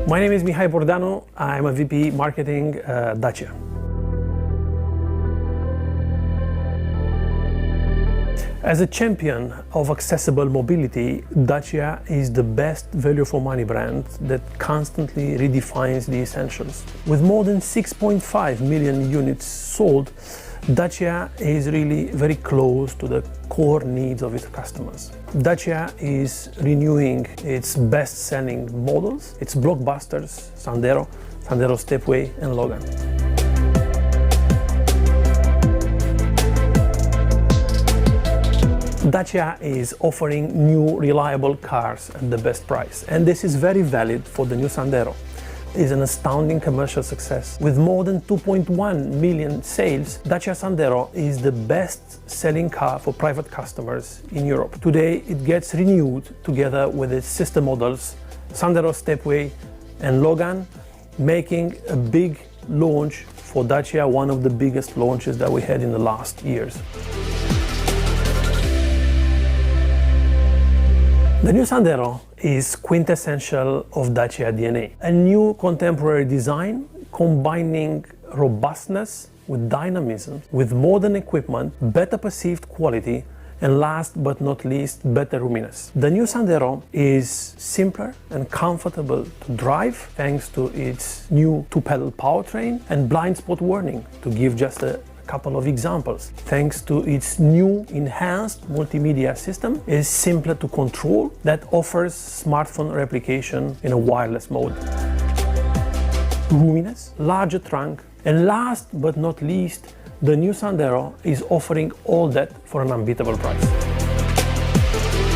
My name is Mihai Bordanu. I'm a VP Marketing Dacia. As a champion of accessible mobility, Dacia is the best value for money brand that constantly redefines the essentials. With more than 6.5 million units sold, Dacia is really very close to the core needs of its customers. Dacia is renewing its best-selling models, its blockbusters, Sandero, Sandero Stepway and Logan. Dacia is offering new reliable cars at the best price, and this is very valid for the new Sandero. It is an astounding commercial success. With more than 2.1 million sales, Dacia Sandero is the best-selling car for private customers in Europe. Today it gets renewed together with its sister models, Sandero Stepway and Logan, making a big launch for Dacia, one of the biggest launches that we had in the last years. The new Sandero is quintessential of Dacia DNA. A new contemporary design combining robustness with dynamism, with modern equipment, better perceived quality, and last but not least, better roominess. The new Sandero is simpler and comfortable to drive thanks to its new two-pedal powertrain and blind spot warning, to give just a couple of examples. Thanks to its new enhanced multimedia system, it is simpler to control, that offers smartphone replication in a wireless mode. Roominess, larger trunk, and last but not least, the new Sandero is offering all that for an unbeatable price.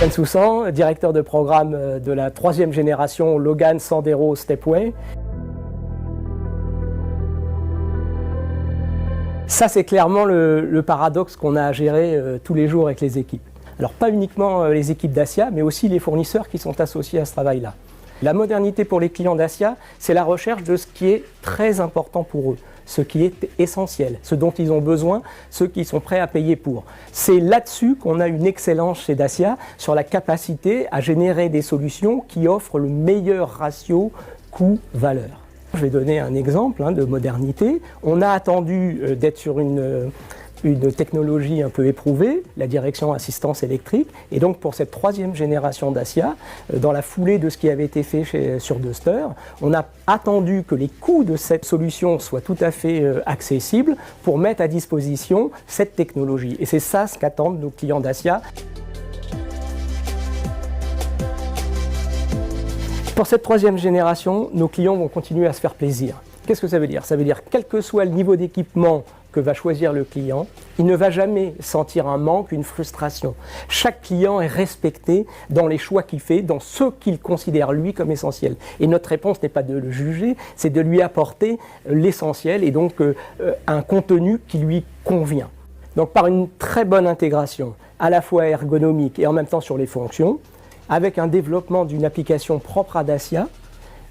Yann Soussan, directeur de programme de la troisième génération Logan Sandero Stepway. Ça, c'est clairement le paradoxe qu'on a à gérer tous les jours avec les équipes. Alors, pas uniquement les équipes Dacia, mais aussi les fournisseurs qui sont associés à ce travail-là. La modernité pour les clients Dacia, c'est la recherche de ce qui est très important pour eux, ce qui est essentiel, ce dont ils ont besoin, ce qu'ils sont prêts à payer pour. C'est là-dessus qu'on a une excellence chez Dacia, sur la capacité à générer des solutions qui offrent le meilleur ratio coût-valeur. Je vais donner un exemple de modernité. On a attendu d'être sur une technologie un peu éprouvée, la direction assistance électrique, et donc pour cette troisième génération Dacia, dans la foulée de ce qui avait été fait sur Duster, on a attendu que les coûts de cette solution soient tout à fait accessibles pour mettre à disposition cette technologie. Et c'est ça ce qu'attendent nos clients Dacia. Pour cette troisième génération, nos clients vont continuer à se faire plaisir. Qu'est-ce que ça veut dire? Ça veut dire quel que soit le niveau d'équipement que va choisir le client, il ne va jamais sentir un manque, une frustration. Chaque client est respecté dans les choix qu'il fait, dans ce qu'il considère lui comme essentiel. Et notre réponse n'est pas de le juger, c'est de lui apporter l'essentiel et donc un contenu qui lui convient. Donc par une très bonne intégration, à la fois ergonomique et en même temps sur les fonctions, avec un développement d'une application propre à Dacia,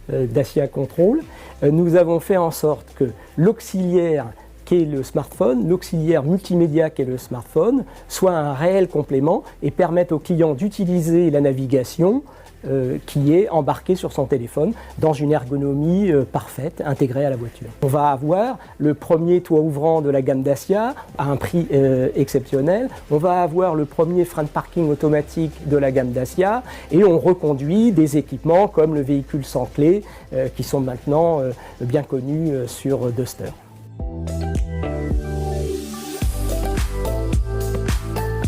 Dacia Control, nous avons fait en sorte que l'auxiliaire qui est le smartphone, l'auxiliaire multimédia qui est le smartphone, soit un réel complément et permette au client d'utiliser la navigation qui est embarquée sur son téléphone dans une ergonomie parfaite, intégrée à la voiture. On va avoir le premier toit ouvrant de la gamme Dacia à un prix exceptionnel. On va avoir le premier frein de parking automatique de la gamme Dacia et on reconduit des équipements comme le véhicule sans clé qui sont maintenant bien connus sur Duster.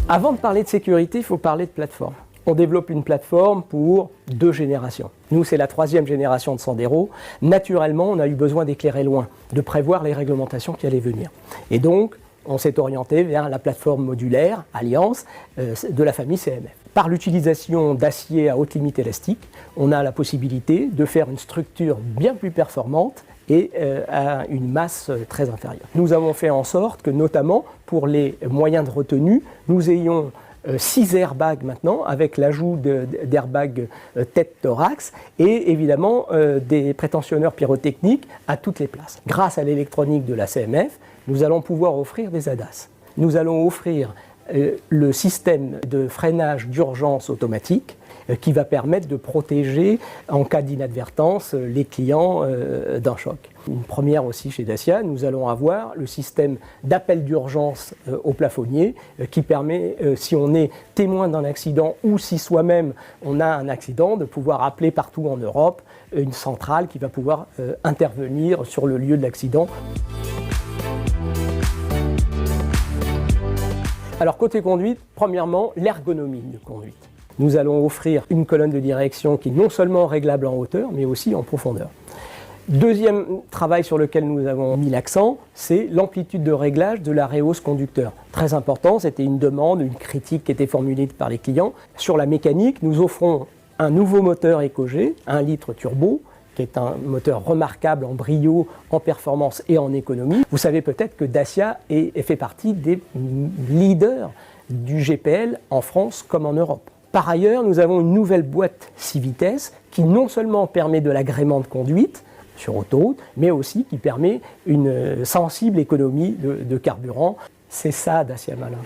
Avant de parler de sécurité, il faut parler de plateforme. On développe une plateforme pour 2 générations. Nous, c'est la 3e génération de Sandero. Naturellement, on a eu besoin d'éclairer loin, de prévoir les réglementations qui allaient venir. Et donc, on s'est orienté vers la plateforme modulaire Alliance de la famille CMF. Par l'utilisation d'acier à haute limite élastique, on a la possibilité de faire une structure bien plus performante et à une masse très inférieure. Nous avons fait en sorte que, notamment pour les moyens de retenue, nous ayons 6 airbags maintenant, avec l'ajout d'airbags tête-thorax et évidemment des prétensionneurs pyrotechniques à toutes les places. Grâce à l'électronique de la CMF, nous allons pouvoir offrir des ADAS. Nous allons offrir le système de freinage d'urgence automatique qui va permettre de protéger en cas d'inadvertance les clients d'un choc. Une première aussi chez Dacia, nous allons avoir le système d'appel d'urgence au plafonnier qui permet, si on est témoin d'un accident ou si soi-même on a un accident, de pouvoir appeler partout en Europe une centrale qui va pouvoir intervenir sur le lieu de l'accident. Alors côté conduite, premièrement, l'ergonomie de conduite. Nous allons offrir une colonne de direction qui est non seulement réglable en hauteur, mais aussi en profondeur. Deuxième travail sur lequel nous avons mis l'accent, c'est l'amplitude de réglage de la rehausse conducteur. Très important, c'était une demande, une critique qui était formulée par les clients. Sur la mécanique, nous offrons un nouveau moteur EcoG, 1 litre turbo, qui est un moteur remarquable en brio, en performance et en économie. Vous savez peut-être que Dacia fait partie des leaders du GPL en France comme en Europe. Par ailleurs, nous avons une nouvelle boîte 6 vitesses qui non seulement permet de l'agrément de conduite sur autoroute, mais aussi qui permet une sensible économie de carburant. C'est ça Dacia Malin.